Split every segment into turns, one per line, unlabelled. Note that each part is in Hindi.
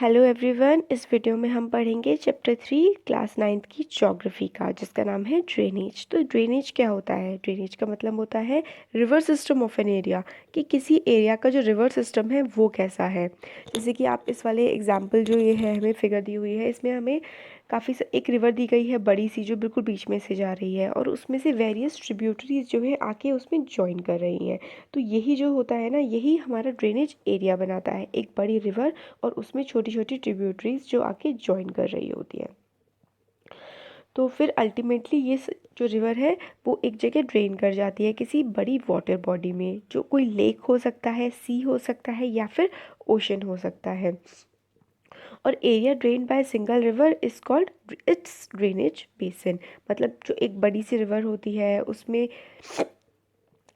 Hello everyone. इस वीडियो में हम पढ़ेंगे चैप्टर 3 क्लास 9th की ज्योग्राफी का, जिसका नाम है ड्रेनेज। तो ड्रेनेज क्या होता है? ड्रेनेज का मतलब होता है river system of an area, कि किसी एरिया का जो रिवर सिस्टम है वो कैसा है। जैसे कि आप इस वाले एग्जाम्पल जो ये है हमें फिगर दी हुई है, इसमें हमें एक रिवर दी गई है बड़ी सी, जो बिल्कुल बीच में से जा रही है और उसमें से वेरियस ट्रिब्यूटरीज जो है आके उसमें ज्वाइन कर रही हैं। तो यही जो होता है ना, यही हमारा ड्रेनेज एरिया बनाता है, एक बड़ी रिवर और उसमें छोटी छोटी ट्रिब्यूटरीज जो आके ज्वाइन कर रही होती हैं। तो फिर अल्टीमेटली जो रिवर है वो एक जगह ड्रेन कर जाती है किसी बड़ी वाटर बॉडी में, जो कोई लेक हो सकता है, सी हो सकता है या फिर ओशन हो सकता है। और area drain by single river is called its drainage basin. मतलब जो एक बड़ी सी रिवर होती है उसमें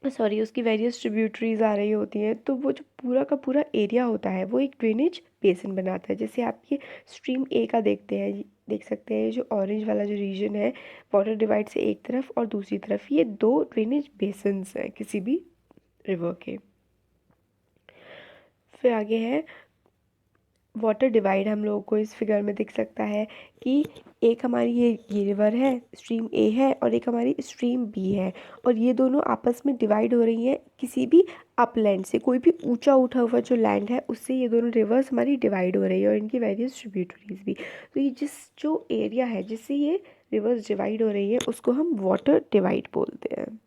उसकी वेरियस ट्रिब्यूटरीज आ रही होती हैं, तो वो जो पूरा का पूरा एरिया होता है वो एक ड्रेनेज बेसिन बनाता है। जैसे आप ये स्ट्रीम ए का देख सकते हैं, जो ऑरेंज वाला जो रीजन है, वाटर डिवाइड से एक तरफ और दूसरी तरफ, ये दो ड्रेनेज बेसिन्स हैं किसी भी रिवर के। फिर आगे है वाटर डिवाइड। हम लोगों को इस फिगर में दिख सकता है कि एक हमारी ये रिवर है, स्ट्रीम ए है, और एक हमारी स्ट्रीम बी है, और ये दोनों आपस में डिवाइड हो रही हैं किसी भी अपलैंड से। कोई भी ऊंचा उठा हुआ जो लैंड है उससे ये दोनों रिवर्स हमारी डिवाइड हो रही है, और इनकी वेरियस ट्रिब्यूटरीज भी। तो ये जो एरिया है जिससे ये रिवर्स डिवाइड हो रही है उसको हम वाटर डिवाइड बोलते हैं।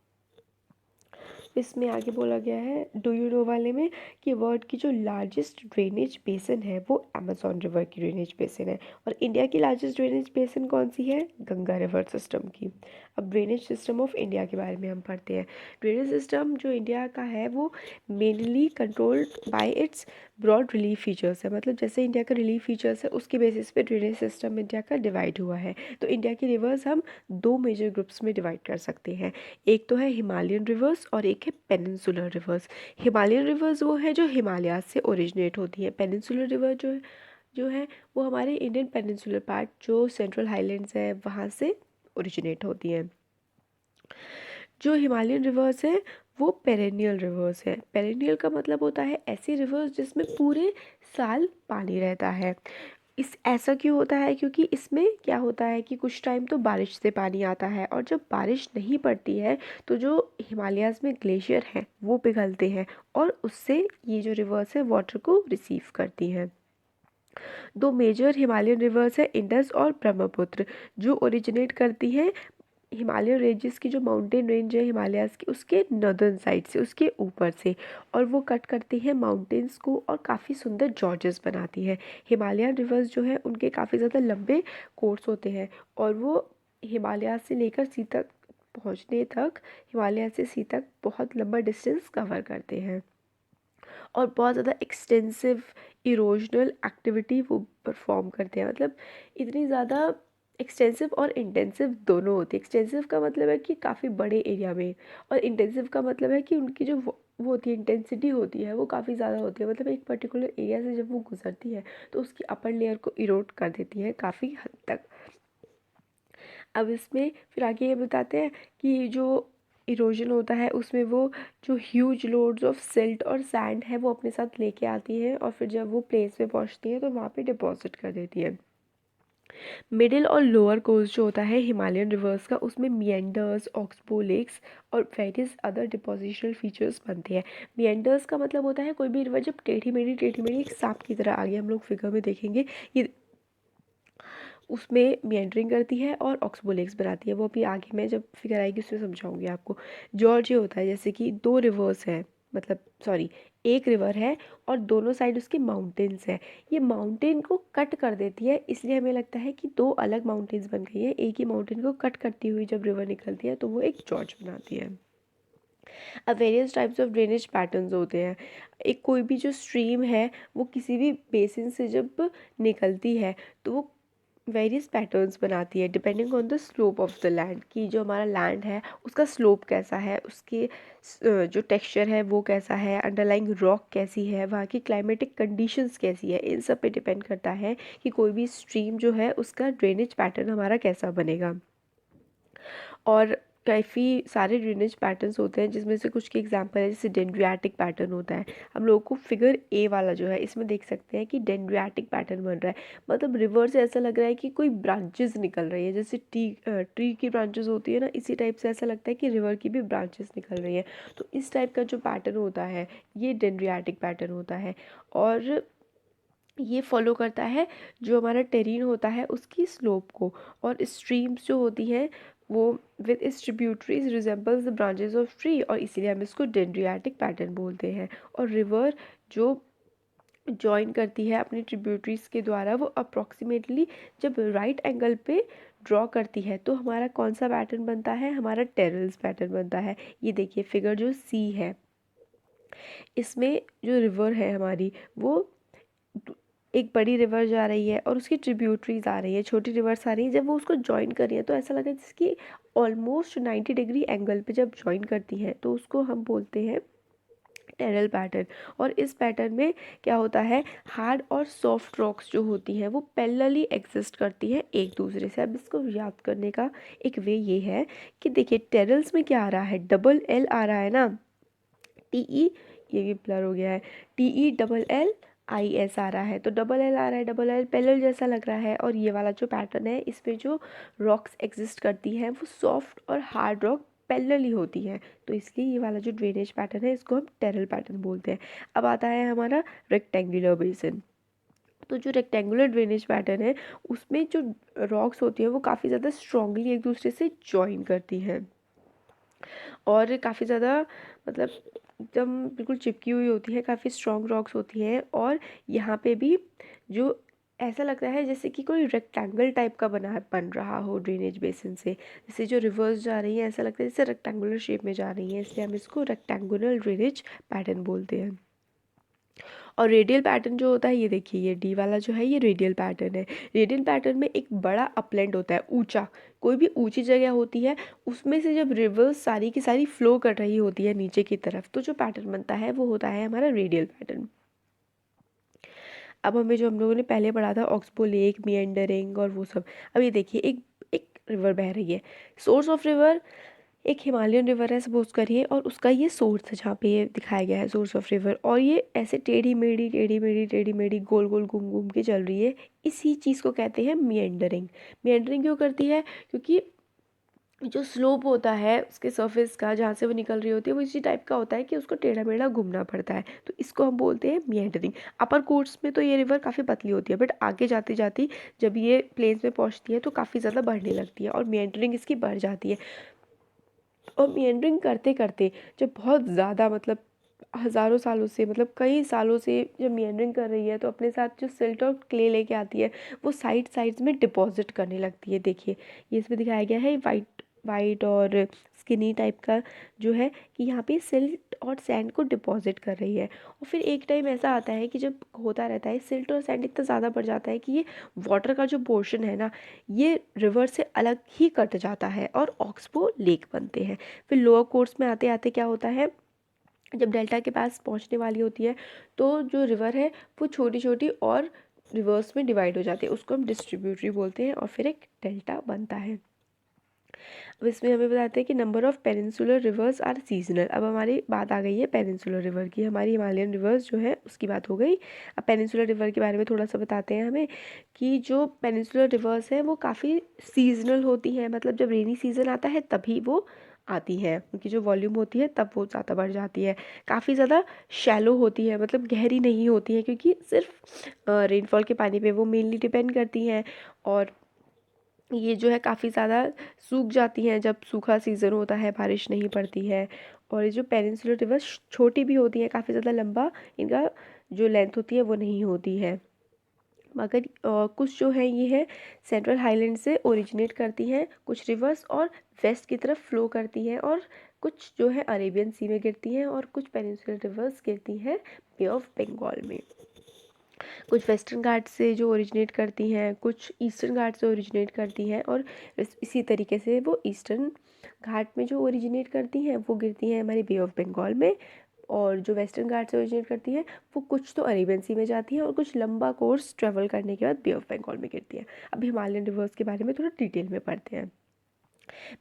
इसमें आगे बोला गया है डू यू नो वाले में कि वर्ल्ड की जो लार्जेस्ट ड्रेनेज बेसिन है वो अमेजोन रिवर की ड्रेनेज बेसिन है। और इंडिया की लार्जेस्ट ड्रेनेज बेसिन कौन सी है? गंगा रिवर सिस्टम की। अब ड्रेनेज सिस्टम ऑफ इंडिया के बारे में हम पढ़ते हैं। ड्रेनेज सिस्टम जो इंडिया का है वो mainly controlled by its broad relief features है। मतलब जैसे इंडिया का रिलीफ फीचर्स है उसके बेसिस पे ड्रेनेज सिस्टम इंडिया का डिवाइड हुआ है। तो इंडिया की रिवर्स हम दो मेजर ग्रुप्स में डिवाइड कर सकते हैं। एक तो है हिमालयन रिवर्स और एक है पेनिनसुलर रिवर्स। हिमालयन रिवर्स वो है जो हिमालय से ओरिजिनेट होती है। पेनिनसुलर रिवर जो है वो हमारे इंडियन पेनिनसुलर पार्ट जो सेंट्रल हाईलैंड्स है वहाँ से ओरिजिनेट होती हैं। जो हिमालयन रिवर्स है वो पेरेनियल रिवर्स है। पेरेनियल का मतलब होता है ऐसी रिवर्स जिसमें पूरे साल पानी रहता है। ऐसा क्यों होता है? क्योंकि इसमें क्या होता है कि कुछ टाइम तो बारिश से पानी आता है, और जब बारिश नहीं पड़ती है तो जो हिमालयाज़ में ग्लेशियर हैं वो पिघलते हैं, और उससे ये जो रिवर्स है वाटर को रिसीव करती हैं। दो मेजर हिमालयन रिवर्स है इंडस और ब्रह्मपुत्र, जो ओरिजिनेट करती हैं हिमालयन रेंजेस की, जो माउंटेन रेंज है हिमालयाज़ की उसके नॉर्दर्न साइड से, उसके ऊपर से, और वो कट करती है माउंटेन्स को और काफ़ी सुंदर जॉर्जेस बनाती है। हिमालयन रिवर्स जो है उनके काफ़ी ज़्यादा लंबे कोर्स होते हैं, और वो हिमालय से लेकर सी तक पहुँचने तक, हिमालय से सी तक बहुत लंबा डिस्टेंस कवर करते हैं, और बहुत ज़्यादा एक्सटेंसिव इरोजनल एक्टिविटी वो परफॉर्म करते हैं। मतलब इतनी ज़्यादा एक्सटेंसिव और इंटेंसिव दोनों होती है। एक्सटेंसिव का मतलब है कि काफ़ी बड़े एरिया में, और इंटेंसिव का मतलब है कि उनकी जो वो होती है, इंटेंसिटी होती है वो काफ़ी ज़्यादा होती है। मतलब एक पर्टिकुलर एरिया से जब वो गुजरती है तो उसकी अपर लेयर को इरोड कर देती है काफ़ी हद तक। अब इसमें फिर आगे ये बताते हैं कि जो इरोजन होता है उसमें वो जो ह्यूज लोड्स ऑफ सिल्ट और सैंड है वो अपने साथ लेके आती है, और फिर जब वो प्लेस पे पहुंचती है तो वहाँ पे डिपॉजिट कर देती है। मिडिल और लोअर कोस्ट जो होता है हिमालयन रिवर्स का, उसमें मिएंडर्स, ऑक्सबो लेक्स और वेरियस अदर डिपोजिशनल फीचर्स बनते हैं। मिएंडर्स का मतलब होता है कोई भी रिवर जब टेढ़ी मेढ़ी एक सांप की तरह, आगे हम लोग फिगर में देखेंगे, ये उसमें मिएंडरिंग करती है और ऑक्सबो लेक्स बनाती है। वो अभी आगे मैं जब फिगर आएगी उसमें समझाऊंगी आपको। जॉर्ज ये होता है जैसे कि दो रिवर्स हैं, मतलब सॉरी, एक रिवर है और दोनों साइड उसके माउंटेन्स हैं। ये माउंटेन को कट कर देती है, इसलिए हमें लगता है कि दो अलग माउंटेन्स बन गई हैं। एक ही माउंटेन को कट करती हुई जब रिवर निकलती है तो वो एक जॉर्ज बनाती है। अब various types of drainage patterns होते हैं। एक कोई भी जो स्ट्रीम है वो किसी भी बेसिन से जब निकलती है तो वो वेरियस पैटर्न्स बनाती है depending on the slope of the land, कि जो हमारा लैंड है उसका स्लोप कैसा है, उसके जो टेक्सचर है वो कैसा है, अंडरलाइंग रॉक कैसी है, वहाँ की क्लाइमेटिक कंडीशंस कैसी है, इन सब पे डिपेंड करता है कि कोई भी स्ट्रीम जो है उसका ड्रेनेज पैटर्न हमारा कैसा बनेगा। और काफ़ी सारे ड्रेनेज पैटर्न्स होते हैं, जिसमें से कुछ के एग्जांपल है, जैसे डेंड्रियाटिक पैटर्न होता है। हम लोगों को फिगर ए वाला जो है इसमें देख सकते हैं कि डेंड्रियाटिक पैटर्न बन रहा है, मतलब रिवर से ऐसा लग रहा है कि कोई ब्रांचेस निकल रही है, जैसे ट्री की ब्रांचेस होती है ना, इसी टाइप से ऐसा लगता है कि रिवर की भी ब्रांचेस निकल रही हैं। तो इस टाइप का जो पैटर्न होता है ये डेंड्रियाटिक पैटर्न होता है। और ये फॉलो करता है जो हमारा टेरेन होता है उसकी स्लोप को। और स्ट्रीम्स जो होती हैं वो with its tributaries resembles the branches of tree, और इसीलिए हम इसको डेंड्रियाटिक पैटर्न बोलते हैं। और रिवर जो जॉइन करती है अपनी ट्रिब्यूटरीज के द्वारा, वो अप्रॉक्सीमेटली जब राइट एंगल पे ड्रॉ करती है तो हमारा कौन सा पैटर्न बनता है, हमारा टेरल्स पैटर्न बनता है। ये देखिए फिगर जो सी है, इसमें जो रिवर है हमारी, वो एक बड़ी रिवर जा रही है और उसकी ट्रिब्यूटरीज आ रही है, छोटी रिवर्स आ रही है। जब वो उसको ज्वाइन कर रही है तो ऐसा लगा जिसकी ऑलमोस्ट 90 डिग्री एंगल पे जब ज्वाइन करती हैं तो उसको हम बोलते हैं टेरल पैटर्न। और इस पैटर्न में क्या होता है, हार्ड और सॉफ्ट रॉक्स जो होती हैं वो पैरेलली एग्जिस्ट करती हैं एक दूसरे से। अब इसको याद करने का एक वे ये है कि देखिए टेरल्स में क्या आ रहा है, डबल एल आ रहा है ना, टी ई, ये ब्लर हो गया है, T E double L I S आ रहा है, तो डबल एल आ रहा है, डबल एल पैरेलल जैसा लग रहा है। और ये वाला जो पैटर्न है इसमें जो रॉक्स एग्जिस्ट करती हैं वो सॉफ्ट और हार्ड रॉक पैरेलली होती हैं, तो इसलिए ये वाला जो ड्रेनेज पैटर्न है इसको हम टेरल पैटर्न बोलते हैं। अब आता है हमारा रेक्टेंगुलर बेसिन। तो जो रेक्टेंगुलर ड्रेनेज पैटर्न है उसमें जो रॉक्स होती हैं वो काफ़ी ज़्यादा स्ट्रांगली एक दूसरे से जॉइन करती हैं और काफ़ी ज़्यादा मतलब एकदम बिल्कुल चिपकी हुई होती है, काफ़ी स्ट्रॉन्ग रॉक्स होती हैं। और यहाँ पे भी जो ऐसा लगता है जैसे कि कोई रेक्टेंगल टाइप का बन रहा हो ड्रेनेज बेसिन से, जैसे जो रिवर्स जा रही है ऐसा लगता है जैसे रेक्टेंगुलर शेप में जा रही है, इसलिए हम इसको रेक्टेंगुलर ड्रेनेज पैटर्न बोलते हैं। और रेडियल पैटर्न जो होता है, ये देखिए ये डी वाला जो है ये रेडियल पैटर्न है। रेडियल पैटर्न में एक बड़ा अपलैंड होता है, ऊंचा, कोई भी ऊंची जगह होती है उसमें से जब रिवर्स सारी की सारी फ्लो कर रही होती है नीचे की तरफ, तो जो पैटर्न बनता है वो होता है हमारा रेडियल पैटर्न। अब हमें जो हम लोगों ने पहले पढ़ा था ऑक्सबो लेक, मिएंडरिंग और वो सब, अब ये देखिए एक एक रिवर बह रही है, सोर्स ऑफ रिवर एक हिमालयन रिवर है सपोज करिए, और उसका ये सोर्स है जहाँ पे ये दिखाया गया है सोर्स ऑफ रिवर, और ये ऐसे टेढ़ी मेढ़ी गोल गोल घूम घूम के चल रही है। इसी चीज़ को कहते हैं मिएंडरिंग। मिएंडरिंग क्यों करती है, क्योंकि जो स्लोप होता है उसके सरफेस का जहाँ से वो निकल रही होती है वो इसी टाइप का होता है कि उसको टेढ़ा मेढ़ा घूमना पड़ता है, तो इसको हम बोलते हैं मिएंडरिंग। अपर कोर्स में तो ये रिवर काफ़ी पतली होती है, बट आगे जाती जाती जब ये प्लेन्स में पहुँचती है तो काफ़ी ज़्यादा बढ़ने लगती है और मिएंडरिंग इसकी बढ़ जाती है। और मिएंडरिंग करते करते जब बहुत ज़्यादा मतलब हज़ारों सालों से, मतलब कई सालों से जब मिएंडरिंग कर रही है तो अपने साथ जो सिल्ट और क्ले लेके आती है वो साइड्स में डिपॉजिट करने लगती है। देखिए ये इसमें दिखाया गया है वाइट वाइट और स्किनी टाइप का जो है कि यहाँ पे सिल्ट और सैंड को डिपॉजिट कर रही है। और फिर एक टाइम ऐसा आता है कि जब होता रहता है सिल्ट और सैंड इतना ज़्यादा बढ़ जाता है कि ये वाटर का जो पोर्शन है ना ये रिवर से अलग ही कट जाता है और ऑक्सबो लेक बनते हैं। फिर लोअर कोर्स में आते आते क्या होता है, जब डेल्टा के पास पहुंचने वाली होती है तो जो रिवर है वो छोटी छोटी और रिवर्स में डिवाइड हो जाती है, उसको हम डिस्ट्रीब्यूटरी बोलते हैं और फिर एक डेल्टा बनता है। अब इसमें हमें बताते हैं कि number of peninsular rivers are seasonal. अब हमारी बात आ गई है पेनिनसुलर रिवर की, हमारी हिमालयन रिवर्स जो है उसकी बात हो गई। अब पेनिनसुलर रिवर के बारे में थोड़ा सा बताते हैं हमें कि जो पेनिनसुलर रिवर्स हैं वो काफ़ी सीजनल होती हैं, मतलब जब रेनी सीज़न आता है तभी वो आती है, उनकी जो वॉल्यूम होती है तब वो ज़्यादा बढ़ जाती है। काफ़ी ज़्यादा शैलो होती है, मतलब गहरी नहीं होती है, क्योंकि सिर्फ रेनफॉल के पानी पे वो मेनली डिपेंड करती हैं। और ये जो है काफ़ी ज़्यादा सूख जाती हैं जब सूखा सीज़न होता है, बारिश नहीं पड़ती है। और ये जो पेनिनसुलर रिवर छोटी भी होती है, काफ़ी ज़्यादा लंबा इनका जो लेंथ होती है वो नहीं होती है, मगर कुछ जो है ये है सेंट्रल हाईलैंड से ओरिजिनेट करती हैं कुछ रिवर्स और वेस्ट की तरफ फ्लो करती हैं, और कुछ जो है अरेबियन सी में गिरती हैं और कुछ पेनिनसुलर रिवर्स गिरती हैं बे ऑफ बंगाल में। कुछ वेस्टर्न घाट से जो ओरिजिनेट करती हैं, कुछ ईस्टर्न घाट से ओरिजिनेट करती हैं, और इसी तरीके से वो ईस्टर्न घाट में जो ओरिजिनेट करती हैं वो गिरती हैं हमारे बे ऑफ बंगाल में। और जो वेस्टर्न घाट से ओरिजिनेट करती हैं वो कुछ तो अरेबियन सी में जाती हैं और कुछ लंबा कोर्स ट्रेवल करने के बाद बे ऑफ बंगाल में गिरती हैं। अब हिमालयन रिवर्स के बारे में थोड़ा डिटेल में पढ़ते हैं।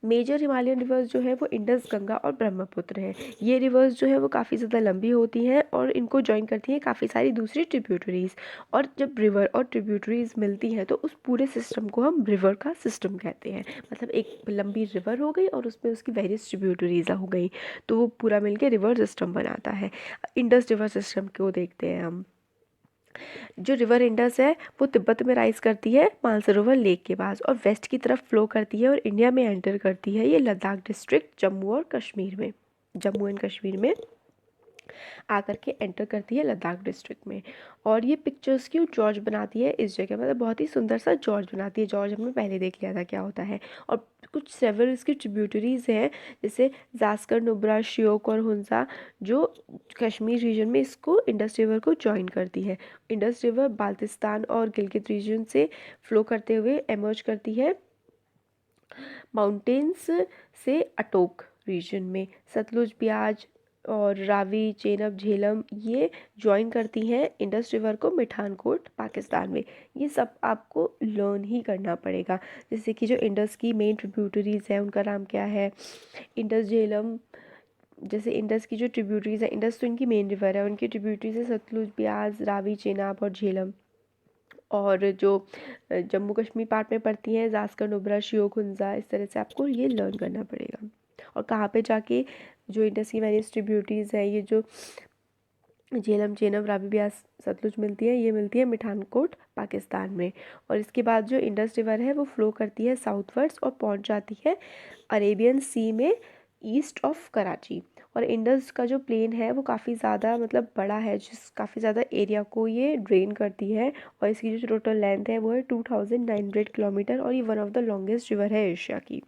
मेजर हिमालयन रिवर्स जो है वो इंडस, गंगा और ब्रह्मपुत्र हैं। ये रिवर्स जो है वो काफ़ी ज़्यादा लंबी होती हैं और इनको जॉइन करती हैं काफ़ी सारी दूसरी ट्रिब्यूटरीज़। और जब रिवर और ट्रिब्यूटरीज़ मिलती हैं तो उस पूरे सिस्टम को हम रिवर का सिस्टम कहते हैं। मतलब एक लंबी रिवर हो गई और उसमें उसकी वेरियस ट्रिब्यूटरीज़ हो गई, तो वो पूरा मिलके रिवर सिस्टम बनाता है। इंडस रिवर सिस्टम को देखते हैं हम। जो रिवर इंडस है वो तिब्बत में राइज करती है मानसरोवर लेक के पास और वेस्ट की तरफ फ्लो करती है और इंडिया में एंटर करती है ये लद्दाख डिस्ट्रिक्ट, जम्मू एंड कश्मीर में आकर के एंटर करती है लद्दाख डिस्ट्रिक्ट में। और ये पिक्चर्स क्यों जॉर्ज बनाती है इस जगह, मतलब बहुत ही सुंदर सा जॉर्ज बनाती है। जॉर्ज हमने पहले देख लिया था क्या होता है। और कुछ सेवरल इसकी ट्रिब्यूटरीज हैं जैसे जास्कर, नुब्रा, श्योक और हुंजा, जो कश्मीर रीजन में इसको इंडस रिवर को ज्वाइन करती है। इंडस रिवर बाल्टिस्तान और गिलगित रीजन से फ्लो करते हुए एमर्ज करती है माउंटेन्स से अटोक रीजन में। सतलुज, ब्याज और रावी, चेनाब, झेलम ये ज्वाइन करती हैं इंडस रिवर को मिठानकोट पाकिस्तान में। ये सब आपको लर्न ही करना पड़ेगा। जैसे कि जो इंडस की मेन ट्रिब्यूटरीज है उनका नाम क्या है, इंडस, झेलम। जैसे इंडस की जो ट्रिब्यूटरीज है, इंडस तो इनकी मेन रिवर है, उनकी ट्रिब्यूटरीज है सतलुज, ब्याज, रावी, चेनाब और झेलम। और जो जम्मू कश्मीर पार्ट में पड़ती हैं जास्कर, नुब्रा, श्योक, हुंजा, इस तरह से आपको ये लर्न करना पड़ेगा। और कहाँ पे जाके जो इंडस की वेरियस ट्रिब्यूटरीज है, ये जो झेलम, चेनाब, रावी, ब्यास, सतलुज मिलती है, ये मिलती है मिठानकोट पाकिस्तान में। और इसके बाद जो इंडस रिवर है वो फ्लो करती है साउथवर्ड्स और पहुंच जाती है अरेबियन सी में ईस्ट ऑफ कराची। और इंडस का जो प्लेन है वो काफ़ी ज़्यादा मतलब बड़ा है, जिस काफ़ी ज़्यादा एरिया को ये ड्रेन करती है। और इसकी जो टोटल लेंथ है वो है 2900 किलोमीटर और ये one of the longest river है एशिया की।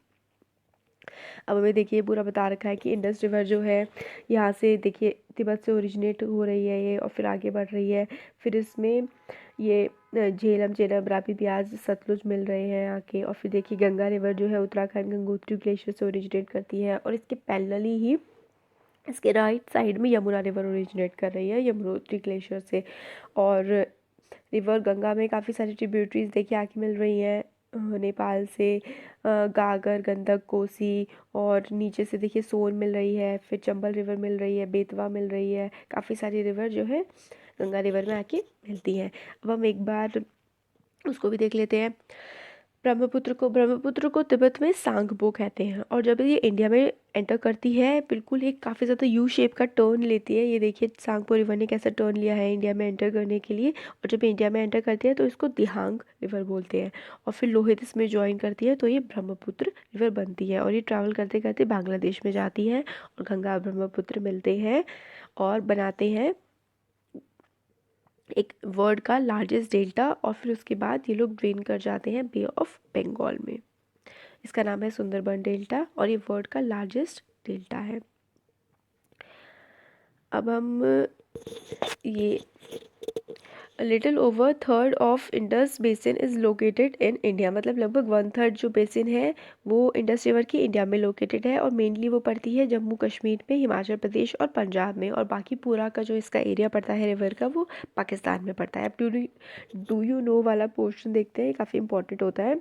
अब हमें देखिए पूरा बता रखा है कि इंडस रिवर जो है यहाँ से देखिए तिब्बत से ओरिजिनेट हो रही है ये और फिर आगे बढ़ रही है। फिर इसमें ये झेलम, चेनाब, रावी, ब्यास, सतलुज मिल रहे हैं आके। और फिर देखिए गंगा रिवर जो है उत्तराखंड गंगोत्री ग्लेशियर से ओरिजिनेट करती है और इसके पैरेलली ही इसके राइट साइड में यमुना रिवर ओरिजिनेट कर रही है यमुनोत्री ग्लेशियर से। और रिवर गंगा में काफ़ी सारी ट्रिब्यूटरीज देखिए आके मिल रही हैं नेपाल से, गागर, गंडक, कोसी। और नीचे से देखिए सोन मिल रही है, फिर चंबल रिवर मिल रही है, बेतवा मिल रही है। काफ़ी सारी रिवर जो है गंगा रिवर में आके मिलती हैं। अब हम एक बार उसको भी देख लेते हैं। ब्रह्मपुत्र को तिब्बत में सांगपो कहते हैं। और जब ये इंडिया में एंटर करती है बिल्कुल एक काफ़ी ज़्यादा यू शेप का टर्न लेती है। ये देखिए सांगपो रिवर ने कैसा टर्न लिया है इंडिया में एंटर करने के लिए। और जब इंडिया में एंटर करती है तो इसको दिहांग रिवर बोलते हैं। और फिर लोहित इसमें ज्वाइन करती है तो ये ब्रह्मपुत्र रिवर बनती है। और ये ट्रैवल करते करते बांग्लादेश में जाती है और गंगा और ब्रह्मपुत्र मिलते हैं और बनाते हैं एक वर्ल्ड का लार्जेस्ट डेल्टा। और फिर उसके बाद ये लोग ड्रेन कर जाते हैं बे ऑफ बंगाल में। इसका नाम है सुंदरबन डेल्टा और ये वर्ल्ड का लार्जेस्ट डेल्टा है। अब हम ये little over third of Indus basin is located in India, मतलब लगभग 1/3 जो बेसिन है वो इंडस रिवर की इंडिया में लोकेटेड है। और मेनली वो पड़ती है जम्मू कश्मीर में, हिमाचल प्रदेश और पंजाब में। और बाकी पूरा का जो इसका एरिया पड़ता है रिवर का वो पाकिस्तान में पड़ता है। अब डू यू नो वाला पोर्शन देखते हैं, काफ़ी इंपॉर्टेंट होता है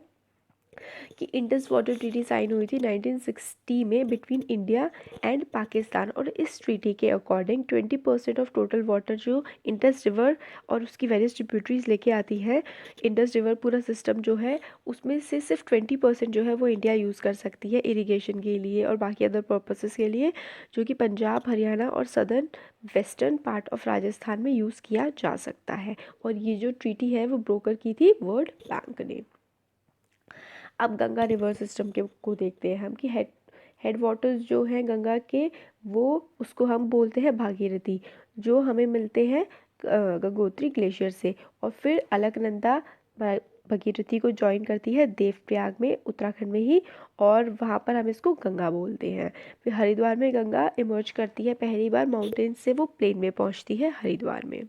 कि इंडस वाटर ट्रीटी साइन हुई थी 1960 में बिटवीन इंडिया एंड पाकिस्तान। और इस ट्रीटी के अकॉर्डिंग 20% ऑफ टोटल वाटर जो इंडस रिवर और उसकी वेरियस ट्रिब्यूटरीज लेके आती है, इंडस रिवर पूरा सिस्टम जो है उसमें से सिर्फ 20% जो है वो इंडिया यूज़ कर सकती है इरीगेशन के लिए और बाकी अदर पर्पसेस के लिए, जो कि पंजाब, हरियाणा और southern western part of Rajasthan में यूज़ किया जा सकता है। और ये जो ट्रीटी है वो ब्रोकर की थी वर्ल्ड बैंक ने। अब गंगा रिवर सिस्टम के को देखते हैं हम कि हेड वाटर्स जो हैं गंगा के वो उसको हम बोलते हैं भागीरथी, जो हमें मिलते हैं गंगोत्री ग्लेशियर से। और फिर अलकनंदा भागीरथी को ज्वाइन करती है देवप्रयाग में उत्तराखंड में ही, और वहाँ पर हम इसको गंगा बोलते हैं। फिर हरिद्वार में गंगा इमर्ज करती है पहली बार माउंटेन से, वो प्लेन में पहुँचती है हरिद्वार में।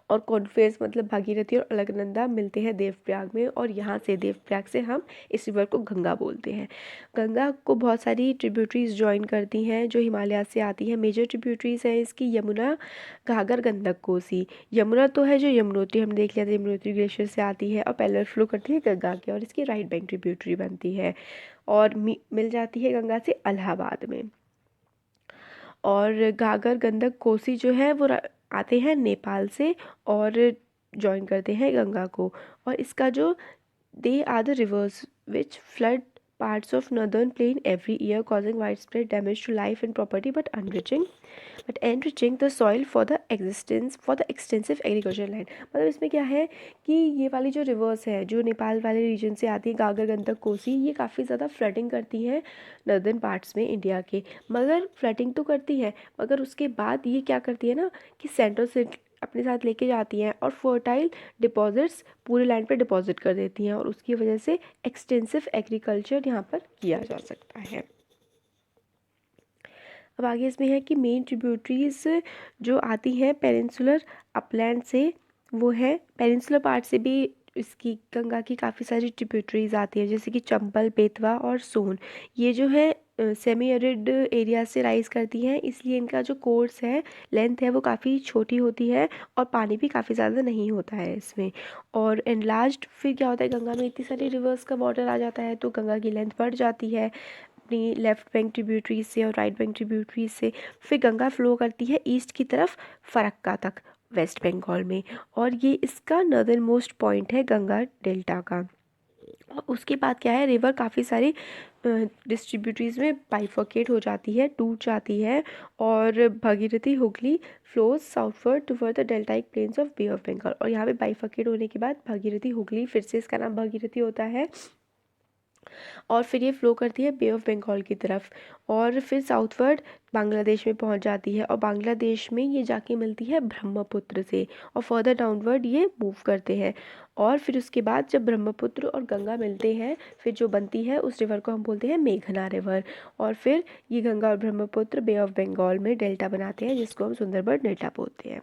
और कॉन्फ्लुएंस मतलब भागीरथी और अलकनंदा मिलते हैं देवप्रयाग में, और यहाँ से देवप्रयाग से हम इस रिवर को गंगा बोलते हैं। गंगा को बहुत सारी ट्रिब्यूटरीज ज्वाइन करती हैं जो हिमालय से आती हैं। मेजर ट्रिब्यूटरीज हैं इसकी यमुना, घाघर, गंडक, कोसी। यमुना तो है जो यमुनोत्री हम देख लिया था, यमुनोत्री ग्लेशियर से आती है और पैरेलल फ्लो करती है गंगा के, और इसकी राइट बैंक ट्रिब्यूटरी बनती है और मिल जाती है गंगा से इलाहाबाद में। और घाघर, गंडक, कोसी जो है वो आते हैं नेपाल से और ज्वाइन करते हैं गंगा को। और इसका जो they are the rivers which flood parts of northern plain every year causing widespread damage to life and property but enriching the soil for the extensive agricultural land। मतलब इसमें क्या है कि ये वाली जो रिवर्स है जो नेपाल वाले रीजन से आती है, घाघर, गंडक, कोसी, ये काफ़ी ज़्यादा फ्लडिंग करती हैं नॉर्दर्न पार्ट्स में इंडिया के। मगर फ्लडिंग तो करती है, मगर उसके बाद ये क्या करती है ना कि सेंट्रल से अपने साथ लेके जाती हैं और फर्टाइल डिपॉजिट्स पूरे लैंड पे डिपॉजिट कर देती हैं, और उसकी वजह से एक्सटेंसिव एग्रीकल्चर यहाँ पर किया जा सकता है। अब आगे इसमें है कि मेन ट्रिब्यूटरीज जो आती हैं पेनिनसुलर अपलैंड से, वो है पेनिनसुलर पार्ट से भी इसकी गंगा की काफ़ी सारी ट्रिब्यूटरीज आती हैं, जैसे कि चंबल, बेतवा और सोन। ये जो है सेमी एरिड एरिया से राइज करती हैं, इसलिए इनका जो कोर्स है, लेंथ है, वो काफ़ी छोटी होती है और पानी भी काफ़ी ज़्यादा नहीं होता है इसमें। और एनलार्ज्ड फिर क्या होता है, गंगा में इतनी सारी रिवर्स का वाटर आ जाता है तो गंगा की लेंथ बढ़ जाती है अपनी लेफ्ट बैंक ट्रिब्यूटरीज से और राइट बैंक ट्रिब्यूटरीज से। फिर गंगा फ्लो करती है ईस्ट की तरफ फरक्का तक वेस्ट बंगाल में, और ये इसका नॉर्दर्न मोस्ट पॉइंट है गंगा डेल्टा का। और उसके बाद क्या है, रिवर काफ़ी सारी डिस्ट्रीब्यूटरीज में बाइफर्केट हो जाती है, टूट जाती है, और Bhagirathi Hooghly flows southward toward the deltaic plains of Bay of Bengal. और यहाँ पे बाइफर्केट होने के बाद भगीरथी हुगली, फिर से इसका नाम भगीरथी होता है, और फिर ये फ्लो करती है बे ऑफ बंगाल की तरफ, और फिर साउथवर्ड बांग्लादेश में पहुंच जाती है, और बांग्लादेश में ये जाके मिलती है ब्रह्मपुत्र से, और फर्दर डाउनवर्ड ये मूव करते हैं। और फिर उसके बाद जब ब्रह्मपुत्र और गंगा मिलते हैं, फिर जो बनती है उस रिवर को हम बोलते हैं मेघना रिवर, और फिर ये गंगा और ब्रह्मपुत्र बे ऑफ बंगाल में डेल्टा बनाते हैं जिसको हम सुंदरबन डेल्टा बोलते हैं।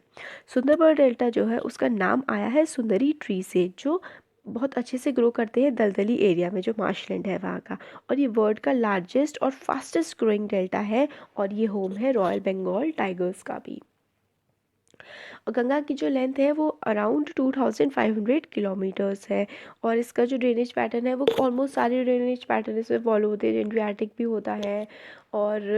सुंदरबन डेल्टा जो है उसका नाम आया है सुंदरी ट्री से, जो बहुत अच्छे से ग्रो करते हैं दलदली एरिया में जो मार्शलैंड है वहाँ का, और ये वर्ल्ड का लार्जेस्ट और फास्टेस्ट ग्रोइंग डेल्टा है, और ये होम है रॉयल बंगाल टाइगर्स का भी। और गंगा की जो लेंथ है वो अराउंड 2500 किलोमीटर्स है, और इसका जो ड्रेनेज पैटर्न है वो ऑलमोस्ट सारे ड्रेनेज पैटर्न इसमें फॉलो होते हैं। एड्रियाटिक भी होता है और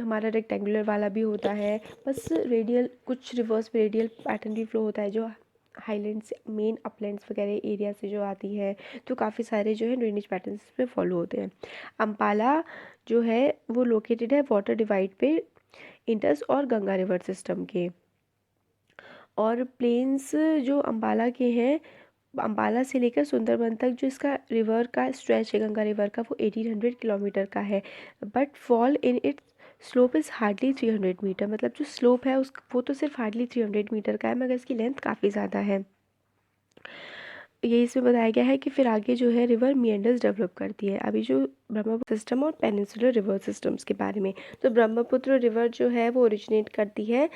हमारा रेक्टेंगुलर वाला भी होता है, बस रेडियल कुछ रिवर्स में रेडियल पैटर्न भी फ्लो होता है जो हाईलैंड्स, मेन अपलैंड्स वगैरह एरिया से जो आती है, तो काफ़ी सारे जो है ड्रेनेज पैटर्न्स इसमें फॉलो होते हैं। अम्पाला जो है वो लोकेटेड है वाटर डिवाइड पे इंडस और गंगा रिवर सिस्टम के। और प्लेन्स जो अम्बाला के हैं, अम्बाला से लेकर सुंदरबन तक जो इसका रिवर का स्ट्रेच है गंगा रिवर का, वो 1800 किलोमीटर का है, but fall in its slope is hardly 300 metre. मतलब जो स्लोप है उस वो तो सिर्फ हार्डली 300 मीटर का है, मगर इसकी लेंथ काफ़ी ज़्यादा है। ये इसमें बताया गया है कि फिर आगे जो है रिवर मिएंडर्स डेवलप करती है। अभी जो ब्रह्मपुत्र सिस्टम और पेनिनसुलर रिवर सिस्टम्स के बारे में, तो ब्रह्मपुत्र रिवर जो है वो ओरिजिनेट करती है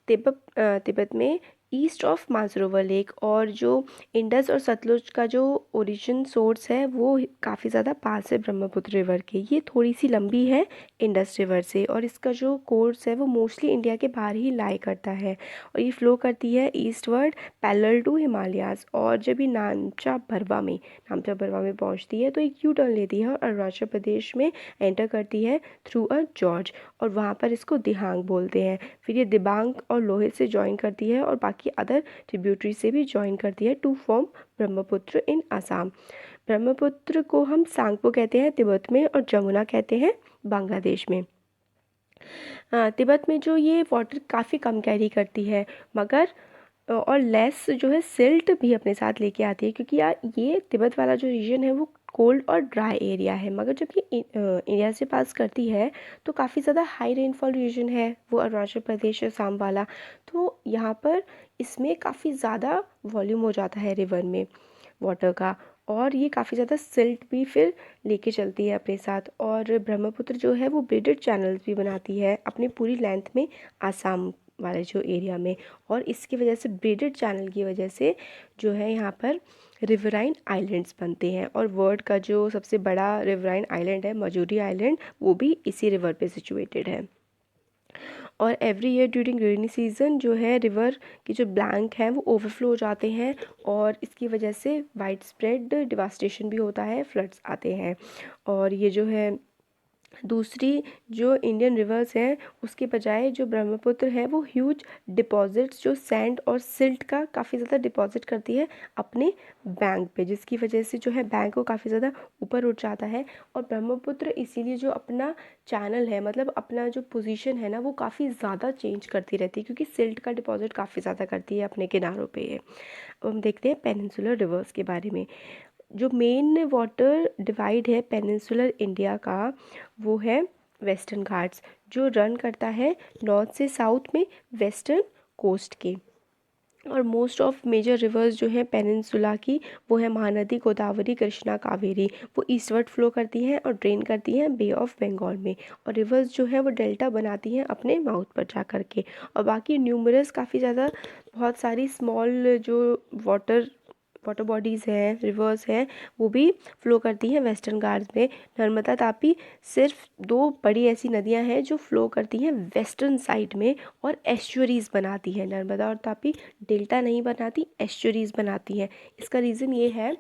तिब्बत में ईस्ट ऑफ मानसरोवर लेक, और जो इंडस और सतलुज का जो ओरिजिन सोर्स है वो काफ़ी ज़्यादा पास है ब्रह्मपुत्र रिवर के। ये थोड़ी सी लंबी है इंडस रिवर से, और इसका जो कोर्स है वो मोस्टली इंडिया के बाहर ही लाई करता है, और ये फ्लो करती है ईस्टवर्ड पैरेलल टू हिमालयाज़। और जब ये नामचा भरवा में पहुंचती है तो एक यू टर्न लेती है और अरुणाचल प्रदेश में एंटर करती है थ्रू अ जॉर्ज, और वहाँ पर इसको दिहांग बोलते हैं। फिर ये दिबांग और लोहित से ज्वाइन करती है और बाकी अदर ट्रिब्यूटरी से भी ज्वाइन करती है टू फॉर्म ब्रह्मपुत्र इन असम। ब्रह्मपुत्र को हम सांगपो कहते हैं तिब्बत में, और जमुना कहते हैं बांग्लादेश में। तिब्बत में जो ये वाटर काफ़ी कम कैरी करती है, मगर और लेस जो है सिल्ट भी अपने साथ लेके आती है, क्योंकि यार ये तिब्बत वाला जो रीजन है वो कोल्ड और ड्राई एरिया है, मगर जब ये इंडिया से पास करती है तो काफ़ी ज़्यादा हाई रेनफॉल रीजन है वो अरुणाचल प्रदेश असम वाला, तो यहाँ पर इसमें काफ़ी ज़्यादा वॉल्यूम हो जाता है रिवर में वाटर का, और ये काफ़ी ज़्यादा सिल्ट भी फिर लेके चलती है अपने साथ। और ब्रह्मपुत्र जो है वो ब्रेडेड चैनल्स भी बनाती है अपनी पूरी लेंथ में आसाम वाले जो एरिया में, और इसकी वजह से ब्रेडेड चैनल की वजह से जो है यहाँ पर रिवराइन आइलैंड्स बनते हैं। और वर्ल्ड का जो सबसे बड़ा रिवराइन आइलैंड है मजूरी आइलैंड, वो भी इसी रिवर पे सिचुएटेड है। और every year during rainy season जो है रिवर की जो बैंक हैं वो ओवरफ्लो हो जाते हैं, और इसकी वजह से वाइड स्प्रेड डिवास्टेशन भी होता है, फ्लड्स आते हैं। और ये जो है दूसरी जो इंडियन रिवर्स हैं उसके बजाय जो ब्रह्मपुत्र है वो ह्यूज डिपॉजिट्स जो सैंड और सिल्ट का काफ़ी ज़्यादा डिपॉजिट करती है अपने बैंक पे, जिसकी वजह से जो है बैंक को काफ़ी ज़्यादा ऊपर उठ जाता है। और ब्रह्मपुत्र इसीलिए जो अपना चैनल है, मतलब अपना जो पोजीशन है ना, वो काफ़ी ज़्यादा चेंज करती रहती है, क्योंकि सिल्ट का डिपॉजिट काफ़ी ज़्यादा करती है अपने किनारों पे। अब हम देखते हैं पेनिनसुलर रिवर्स के बारे में। जो मेन वाटर डिवाइड है पेनिनसुलर इंडिया का वो है वेस्टर्न घाट्स, जो रन करता है नॉर्थ से साउथ में वेस्टर्न कोस्ट के। और मोस्ट ऑफ मेजर रिवर्स जो हैं पेनिनसुला की वो है महानदी, गोदावरी, कृष्णा, कावेरी। वो ईस्टवर्ड फ्लो करती हैं और ड्रेन करती हैं बे ऑफ बंगाल में। और रिवर्स जो है वो डेल्टा बनाती हैं अपने माउथ पर जा कर के। और बाकी न्यूमरस काफ़ी ज़्यादा बहुत सारी स्मॉल जो वाटर बॉडीज़ हैं, रिवर्स हैं, वो भी फ्लो करती हैं वेस्टर्न घाट्स में। नर्मदा, तापी सिर्फ दो बड़ी ऐसी नदियां हैं जो फ्लो करती हैं वेस्टर्न साइड में और एस्चुरीज़ बनाती हैं। नर्मदा और तापी डेल्टा नहीं बनाती, एस्चुरीज़ बनाती हैं। इसका रीज़न ये है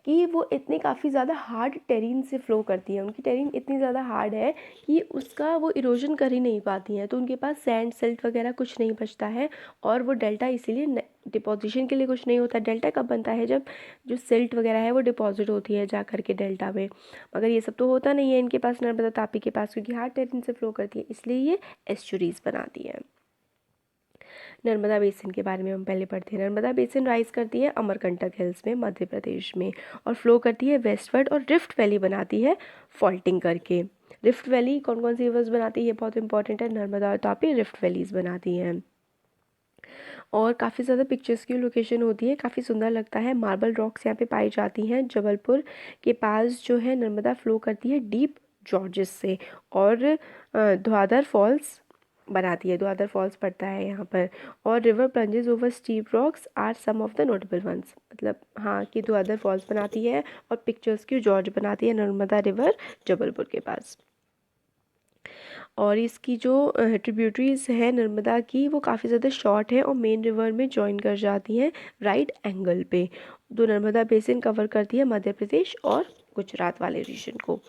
कि वो इतने काफ़ी ज़्यादा हार्ड टेरेन से फ़्लो करती हैं। उनकी टेरेन इतनी ज़्यादा हार्ड है कि उसका वो इरोजन कर ही नहीं पाती हैं, तो उनके पास सैंड सिल्ट वगैरह कुछ नहीं बचता है। और वो डेल्टा इसीलिए डिपोजिशन के लिए कुछ नहीं होता। डेल्टा कब बनता है? जब जो सिल्ट वगैरह है वो डिपॉजिट होती है जा कर के डेल्टा में। मगर ये सब तो होता नहीं है इनके पास, नर्मदा तापी के पास, क्योंकि हार्ड टेरेन से फ़्लो करती है, इसलिए ये एस्चुरीज़ बनाती है। नर्मदा बेसिन के बारे में हम पहले पढ़ते हैं। नर्मदा बेसिन राइज करती है अमरकंटक हिल्स में मध्य प्रदेश में, और फ्लो करती है वेस्टवर्ड, और रिफ्ट वैली बनाती है फॉल्टिंग करके। रिफ्ट वैली कौन कौन सी रिवर्स बनाती है, बहुत इंपॉर्टेंट है। नर्मदा और तापी रिफ्ट वैलीज बनाती हैं। और काफ़ी ज़्यादा पिक्चर्स की लोकेशन होती है, काफ़ी सुंदर लगता है। मार्बल रॉक्स यहाँ पे पाई जाती हैं। जबलपुर के पास जो है नर्मदा फ्लो करती है डीप जॉर्जेस से, और धुआंधार फॉल्स बनाती है। धुआंधार फॉल्स पड़ता है यहाँ पर। और river plunges over steep rocks are some of the notable ones, मतलब हाँ कि धुआंधार फॉल्स बनाती है और पिक्चर्स की जॉर्ज बनाती है नर्मदा रिवर जबलपुर के पास। और इसकी जो ट्रिब्यूटरीज है नर्मदा की वो काफ़ी ज़्यादा शॉर्ट है और मेन रिवर में जॉइन कर जाती हैं राइट एंगल पे। जो नर्मदा बेसिन कवर करती है मध्य प्रदेश और गुजरात वाले रीजन को।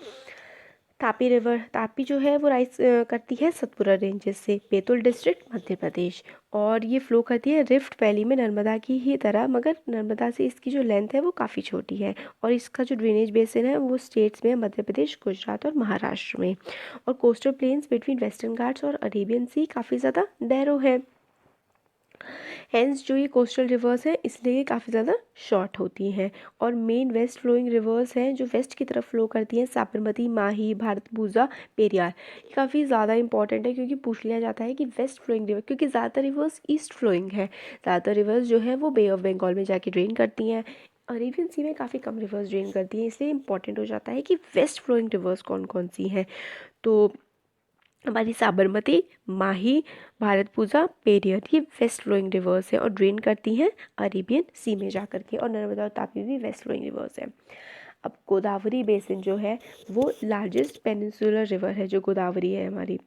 तापी रिवर, तापी जो है वो राइज करती है सतपुरा रेंजेस से, बैतूल डिस्ट्रिक्ट मध्य प्रदेश। और ये फ्लो करती है रिफ्ट वैली में नर्मदा की ही तरह, मगर नर्मदा से इसकी जो लेंथ है वो काफ़ी छोटी है। और इसका जो ड्रेनेज बेसिन है वो स्टेट्स में मध्य प्रदेश, गुजरात और महाराष्ट्र में। और coastal planes between western Ghats और अरेबियन सी काफ़ी ज़्यादा नैरो है। हेंस जो ये कोस्टल रिवर्स हैं इसलिए ये काफ़ी ज़्यादा शॉर्ट होती हैं। और मेन वेस्ट फ्लोइंग रिवर्स हैं जो वेस्ट की तरफ फ्लो करती हैं, साबरमती, माही, भारतपुजा, पेरियार। ये काफ़ी ज़्यादा इंपॉर्टेंट है, क्योंकि पूछ लिया जाता है कि वेस्ट फ्लोइंग रिवर, क्योंकि ज़्यादातर रिवर्स ईस्ट फ्लोइंग है। ज़्यादातर रिवर्स जो है वो बे ऑफ बंगाल में जाके ड्रेन करती हैं। अरेबियन सी में काफ़ी कम रिवर्स ड्रेन करती हैं, इसलिए इंपॉर्टेंट हो जाता है कि वेस्ट फ्लोइंग रिवर्स कौन कौन सी हैं। तो हमारी साबरमती, माही, भारतपुजा, पेरियर ये वेस्ट फ्लोइंग रिवर्स है और ड्रेन करती हैं अरेबियन सी में जा कर के। और नर्मदा और तापी भी वेस्ट फ्लोइंग रिवर्स है। अब गोदावरी बेसिन जो है वो लार्जेस्ट पेनिनसुलर रिवर है, जो गोदावरी है हमारी।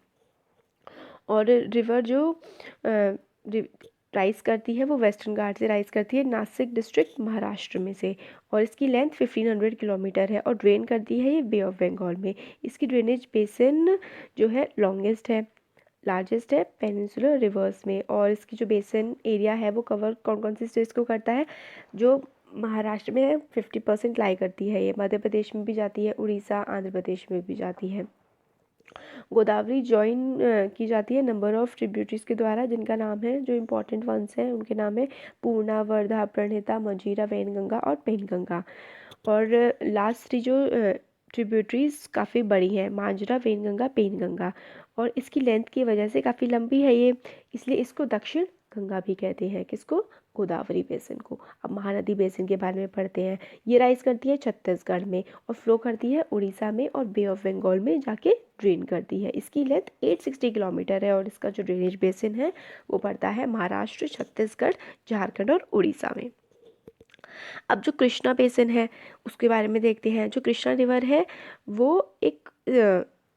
और रिवर जो राइज करती है वो वेस्टर्न घाट से राइज करती है, नासिक डिस्ट्रिक्ट महाराष्ट्र में से। और इसकी लेंथ 1500 किलोमीटर है और ड्रेन करती है ये बे ऑफ बंगाल में। इसकी ड्रेनेज बेसिन जो है लॉन्गेस्ट है, लार्जेस्ट है पेनिनसुलर रिवर्स में। और इसकी जो बेसिन एरिया है वो कवर कौन कौन सी स्टेट्स को करता है? जो महाराष्ट्र में है 50% लाई करती है, ये मध्य प्रदेश में भी जाती है, उड़ीसा, आंध्र प्रदेश में भी जाती है। गोदावरी ज्वाइन की जाती है नंबर ऑफ ट्रिब्यूटरीज के द्वारा, जिनका नाम है, जो इम्पोर्टेंट वंस हैं उनके नाम है पूर्णा, वर्धा, प्रणहिता, मंजीरा, वैनगंगा और पेनगंगा। और लास्ट थ्री जो ट्रिब्यूटरीज काफ़ी बड़ी हैं, मांजरा, वेनगंगा, पेनगंगा। और इसकी लेंथ की वजह से काफ़ी लंबी है ये, इसलिए इसको दक्षिण गंगा भी कहते हैं। किसको? गोदावरी बेसिन को। अब महानदी बेसिन के बारे में पढ़ते हैं। ये राइज करती है छत्तीसगढ़ में और फ्लो करती है उड़ीसा में और बे ऑफ बंगाल में जाके ड्रेन करती है। इसकी लेंथ 860 किलोमीटर है और इसका जो ड्रेनेज बेसिन है वो पड़ता है महाराष्ट्र, छत्तीसगढ़, झारखंड और उड़ीसा में। अब जो कृष्णा बेसिन है उसके बारे में देखते हैं। जो कृष्णा रिवर है वो एक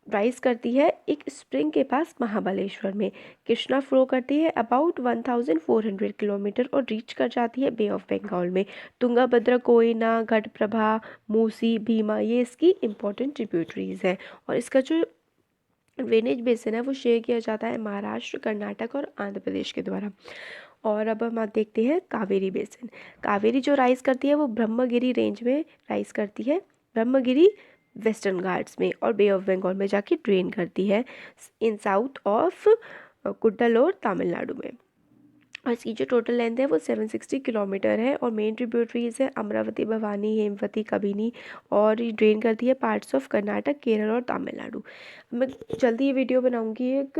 राइज करती है एक स्प्रिंग के पास महाबलेश्वर में। कृष्णा फ्लो करती है अबाउट 1400 किलोमीटर और रीच कर जाती है बे ऑफ बंगाल में। तुंगाभद्रा, कोयना, घटप्रभा, मूसी, भीमा ये इसकी इम्पोर्टेंट ट्रिब्यूटरीज हैं। और इसका जो ड्रेनेज बेसिन है वो शेयर किया जाता है महाराष्ट्र, कर्नाटक और आंध्र प्रदेश के द्वारा। और अब हम देखते हैं कावेरी बेसिन। कावेरी जो राइज करती है वो ब्रह्मगिरी रेंज में राइज करती है, ब्रह्मगिरी वेस्टर्न घाट्स में और बे ऑफ बंगाल में जाके ड्रेन करती है इन साउथ ऑफ कुड्डलोर, तमिलनाडु में। और इसकी जो टोटल लेंथ है वो 760 किलोमीटर है और मेन ट्रिब्यूटरीज है अमरावती, भवानी, हेमवती, कबिनी और ये ड्रेन करती है पार्ट्स ऑफ कर्नाटक, केरल और तमिलनाडु। मैं जल्दी ये वीडियो बनाऊंगी एक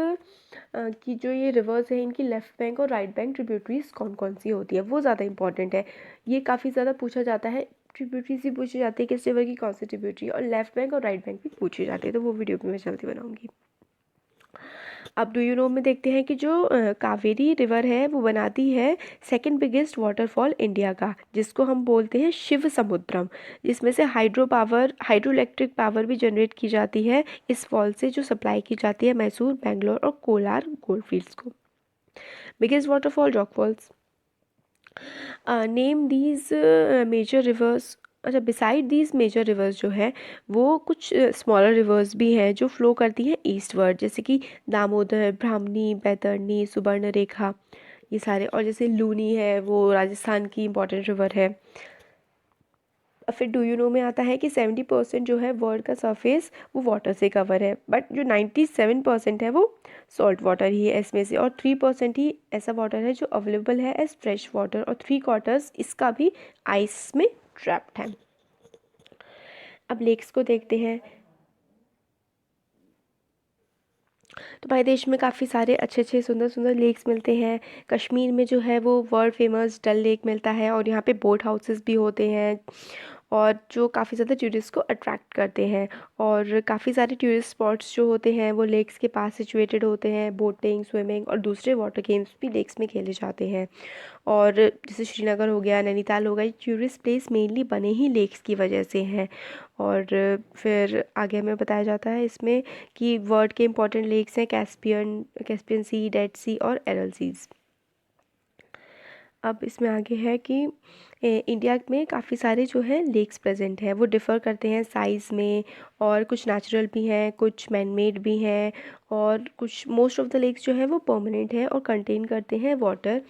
कि जो ये रिवर्स है इनकी लेफ्ट बैंक और राइट बैंक ट्रिब्यूटरीज कौन कौन सी होती है, वो ज़्यादा इंपॉर्टेंट है। ये काफ़ी ज़्यादा पूछा जाता है, ट्रिब्यूटरीज भी पूछी जाती है किस रिवर की कौन सी ट्रिब्यूटरी, और लेफ्ट बैंक और राइट बैंक भी पूछी जाती है, तो वो वीडियो भी मैं जल्दी बनाऊंगी। अब डू यू नो में देखते हैं कि जो कावेरी रिवर है वो बनाती है सेकंड बिगेस्ट वाटरफॉल इंडिया का, जिसको हम बोलते हैं शिव समुद्रम, जिसमें से हाइड्रो इलेक्ट्रिक पावर भी जनरेट की जाती है इस फॉल से, जो सप्लाई की जाती है मैसूर, बेंगलोर और कोलार गोल्डफील्ड्स को। Biggest waterfall rock falls. Name these major rivers. अच्छा, बिसाइड दीज मेजर रिवर्स जो है वो कुछ स्मॉलर रिवर्स भी हैं जो फ्लो करती हैं ईस्टवर्ड, जैसे कि दामोदर, ब्राह्मणी, बैतरणी, सुवर्णरेखा ये सारे। और जैसे लूनी है वो राजस्थान की इम्पॉर्टेंट रिवर है। फिर डू यू नो में आता है कि 70% जो है वर्ल्ड का सरफेस वो वाटर से कवर है, बट जो 97% है वो सॉल्ट वाटर ही है इसमें से, और 3% ही ऐसा वाटर है जो अवेलेबल है एज फ्रेश वाटर, और 3/4 इसका भी आइस में ट्रैप्ड है। अब लेक्स को देखते हैं। तो हमारे देश में काफ़ी सारे अच्छे अच्छे सुंदर सुंदर लेक्स मिलते हैं। कश्मीर में जो है वो वर्ल्ड फेमस डल लेक मिलता है और यहाँ पे बोट हाउसेस भी होते हैं और जो काफ़ी ज़्यादा टूरिस्ट को अट्रैक्ट करते हैं। और काफ़ी सारे टूरिस्ट स्पॉट्स जो होते हैं वो लेक्स के पास सिचुएटेड होते हैं। बोटिंग, स्विमिंग और दूसरे वाटर गेम्स भी लेक्स में खेले जाते हैं। और जैसे श्रीनगर हो गया, नैनीताल हो गया, ये टूरिस्ट प्लेस मेनली बने ही लेक्स की वजह से हैं। और फिर आगे हमें बताया जाता है इसमें कि वर्ल्ड के इंपॉर्टेंट लेक्स हैं कैस्पियन सी, डेड सी और एरल सीज। अब इसमें आगे है कि इंडिया में काफ़ी सारे जो है लेक्स प्रेजेंट हैं, वो डिफ़र करते हैं साइज़ में, और कुछ नेचुरल भी हैं, कुछ मैनमेड भी हैं, और कुछ मोस्ट ऑफ द लेक्स जो है वो परमानेंट है और कंटेन करते हैं वाटर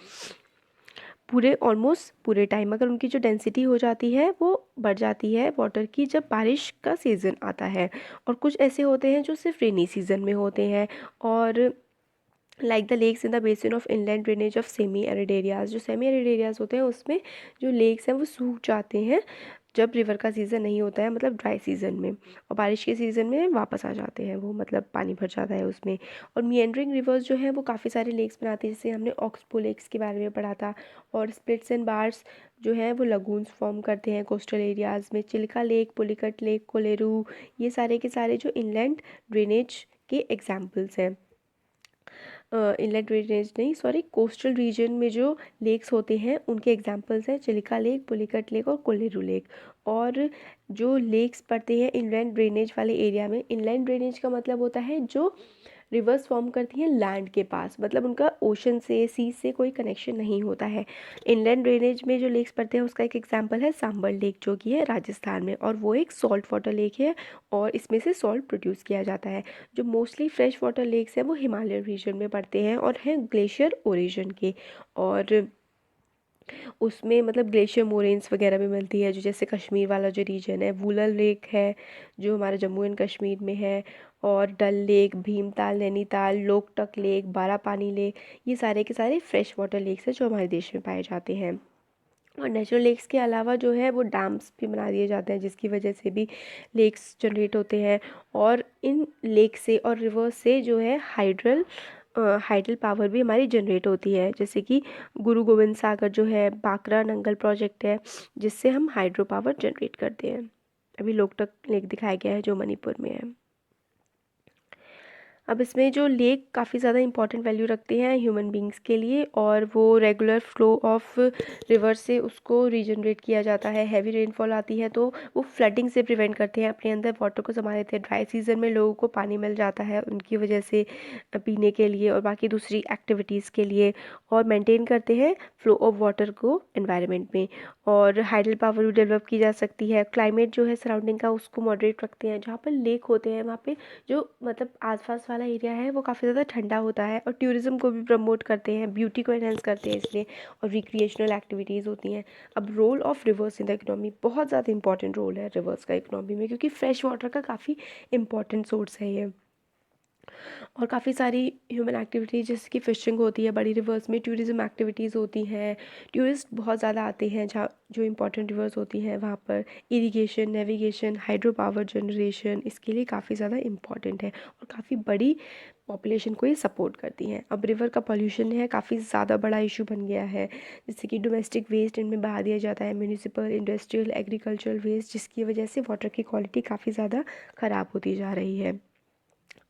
पूरे ऑलमोस्ट पूरे टाइम। अगर उनकी जो डेंसिटी हो जाती है वो बढ़ जाती है वाटर की जब बारिश का सीज़न आता है, और कुछ ऐसे होते हैं जो सिर्फ रेनी सीज़न में होते हैं। और like the lakes in the basin of inland drainage of semi arid areas, जो सेमी एरिड एरियाज होते हैं उसमें जो लेक्स हैं वो सूख जाते हैं जब रिवर का सीज़न नहीं होता है, मतलब ड्राई सीज़न में, और बारिश के सीज़न में वापस आ जाते हैं वो, मतलब पानी भर जाता है उसमें। और मिएंडरिंग रिवर्स जो है वो काफ़ी सारे लेक्स बनाते हैं, जैसे हमने ऑक्सबो लेक्स के बारे में पढ़ा था। और स्प्लिट्स एंड बार्स जो है वो लगून्स फॉर्म करते हैं कोस्टल एरियाज़ में। चिल्का लेक, पुलिकट लेक, कोलेरू, ये सारे के सारे जो इनलैंड ड्रेनेज के एग्जाम्पल्स हैं। इनलेट ड्रेनेज नहीं, सॉरी, कोस्टल रीजन में जो लेक्स होते हैं उनके एग्जांपल्स हैं चिलिका लेक, पुलिकट लेक और कोलेरू लेक। और जो लेक्स पड़ते हैं इनलैंड ड्रेनेज वाले एरिया में, इनलैंड ड्रेनेज का मतलब होता है जो रिवर्स फॉर्म करती हैं लैंड के पास, मतलब उनका ओशन से, सी से कोई कनेक्शन नहीं होता है। इनलैंड ड्रेनेज में जो लेक्स पड़ते हैं उसका एक एग्जांपल है सांबर लेक, जो कि है राजस्थान में, और वो एक सॉल्ट वाटर लेक है और इसमें से सॉल्ट प्रोड्यूस किया जाता है। जो मोस्टली फ्रेश वाटर लेक्स हैं वो हिमालयन रीजन में पड़ते हैं और हैं ग्लेशियर ओरिजिन के, और उसमें मतलब ग्लेशियर मोरेन्स वगैरह भी मिलती है, जो जैसे कश्मीर वाला जो रीजन है, वुलर लेक है जो हमारे जम्मू एंड कश्मीर में है, और Dal lake, Bhimtal, Nainital, Loktak lake, Barapani lake, ये सारे के सारे फ्रेश वाटर लेक्स हैं जो हमारे देश में पाए जाते हैं। और नेचुरल लेक्स के अलावा जो है वो डैम्स भी बना दिए जाते हैं जिसकी वजह से भी लेक्स जनरेट होते हैं। और इन लेक से और रिवर से जो है हाइडल पावर भी हमारी जनरेट होती है, जैसे कि गुरु गोविंद सागर जो है, बाकरा नंगल प्रोजेक्ट है, जिससे हम हाइड्रो पावर जनरेट करते हैं। अभी लोकटक लेक दिखाया गया है जो मणिपुर में है। अब इसमें जो लेक काफ़ी ज़्यादा इंपॉर्टेंट वैल्यू रखते हैं ह्यूमन बींग्स के लिए, और वो रेगुलर फ्लो ऑफ रिवर से उसको रीजनरेट किया जाता है। हैवी रेनफॉल आती है तो वो फ्लडिंग से प्रिवेंट करते हैं, अपने अंदर वाटर को जमा लेते हैं। ड्राई सीजन में लोगों को पानी मिल जाता है उनकी वजह से, पीने के लिए और बाकी दूसरी एक्टिविटीज़ के लिए, और मेंटेन करते हैं फ्लो ऑफ वाटर को एनवायरनमेंट में। और हाइडल पावर भी डेवलप की जा सकती है। क्लाइमेट जो है सराउंडिंग का उसको मॉडरेट रखते हैं। जहाँ पर लेक होते हैं वहाँ पे जो मतलब आसपास वाला एरिया है वो काफ़ी ज़्यादा ठंडा होता है, और टूरिज़्म को भी प्रमोट करते हैं, ब्यूटी को एनहेंस करते हैं इसलिए, और रिक्रिएशनल एक्टिविटीज़ होती हैं। अब role of rivers in the economy, बहुत ज़्यादा इंपॉर्टेंट रोल है रिवर्स का इकोनॉमी में, क्योंकि फ्रेश वाटर का काफ़ी इंपॉर्टेंट सोर्स है ये। और काफ़ी सारी ह्यूमन एक्टिविटीज़ जैसे कि फ़िशिंग होती है बड़ी रिवर्स में, टूरिज़्म एक्टिविटीज़ होती हैं, टूरिस्ट बहुत ज़्यादा आते हैं जहाँ जो इंपॉर्टेंट रिवर्स होती हैं वहाँ पर। Irrigation, navigation, hydro power generation इसके लिए काफ़ी ज़्यादा इंपॉर्टेंट है, और काफ़ी बड़ी पॉपुलेशन को ये सपोर्ट करती हैं। अब रिवर का पोल्यूशन है काफ़ी ज़्यादा बड़ा इशू बन गया है, जैसे कि डोमेस्टिक वेस्ट इनमें बहा दिया जाता है, म्यूनिसिपल, इंडस्ट्रियल, एग्रीकल्चरल वेस्ट, जिसकी वजह से वाटर की क्वालिटी काफ़ी ज़्यादा ख़राब होती जा रही है।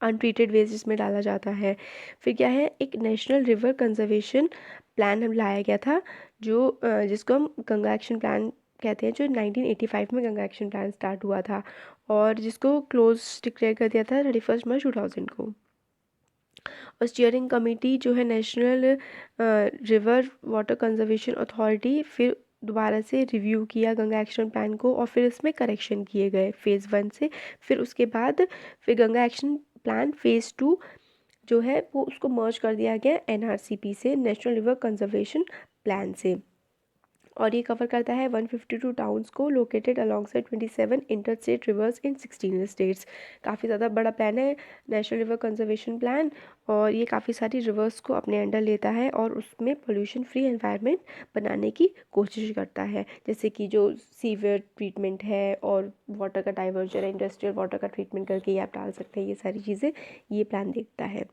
अनट्रीटेड वेस्ट इसमें डाला जाता है। फिर क्या है, एक नेशनल रिवर कंजर्वेशन प्लान हम लाया गया था, जो जिसको हम गंगा एक्शन प्लान कहते हैं, जो 1985 में गंगा एक्शन प्लान स्टार्ट हुआ था, और जिसको क्लोज डिक्लेयर कर दिया था 31 मार्च 2000 को। और स्टीयरिंग कमेटी जो है national river water conservation authority, फिर दोबारा से रिव्यू किया गंगा एक्शन प्लान को, और फिर इसमें करेक्शन किए गए फ़ेज़ 1 से। फिर उसके बाद फिर गंगा एक्शन प्लान फ़ेज़ 2 जो है वो उसको मर्ज कर दिया गया एनआरसीपी से, नेशनल रिवर कंजर्वेशन प्लान से। और ये कवर करता है 152 टाउन्स को located alongside 27 interstate rivers in 16 states. काफ़ी ज़्यादा बड़ा प्लान है नेशनल रिवर कंजर्वेशन प्लान, और ये काफ़ी सारी रिवर्स को अपने अंडर लेता है, और उसमें पोल्यूशन फ्री एनवायरनमेंट बनाने की कोशिश करता है, जैसे कि जो सीवियर ट्रीटमेंट है और वाटर का डाइवर्जन है, इंडस्ट्रियल वाटर का ट्रीटमेंट करके ये आप डाल सकते हैं। ये सारी चीज़ें ये प्लान देखता है।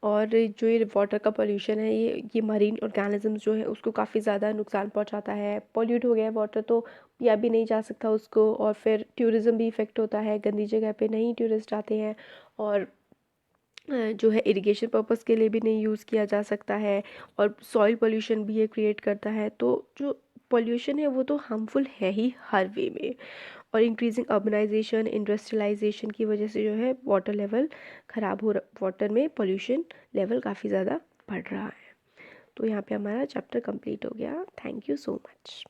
और जो ये वाटर का पोल्यूशन है ये मरीन ऑर्गेनिजम्स जो है उसको काफ़ी ज़्यादा नुकसान पहुंचाता है। पॉल्यूट हो गया वाटर तो पिया भी नहीं जा सकता उसको, और फिर टूरिज़्म भी इफ़ेक्ट होता है, गंदी जगह पे नहीं टूरिस्ट आते हैं, और जो है इरिगेशन पर्पस के लिए भी नहीं यूज़ किया जा सकता है, और सॉइल पोल्यूशन भी ये क्रिएट करता है। तो जो पोल्यूशन है वो तो हार्मफुल है ही हर वे में, और इंक्रीजिंग अर्बनाइजेशन, इंडस्ट्रियलाइजेशन की वजह से जो है वाटर लेवल ख़राब हो रहा, वाटर में पोल्यूशन लेवल काफ़ी ज़्यादा बढ़ रहा है। तो यहाँ पे हमारा चैप्टर कंप्लीट हो गया। Thank you so much.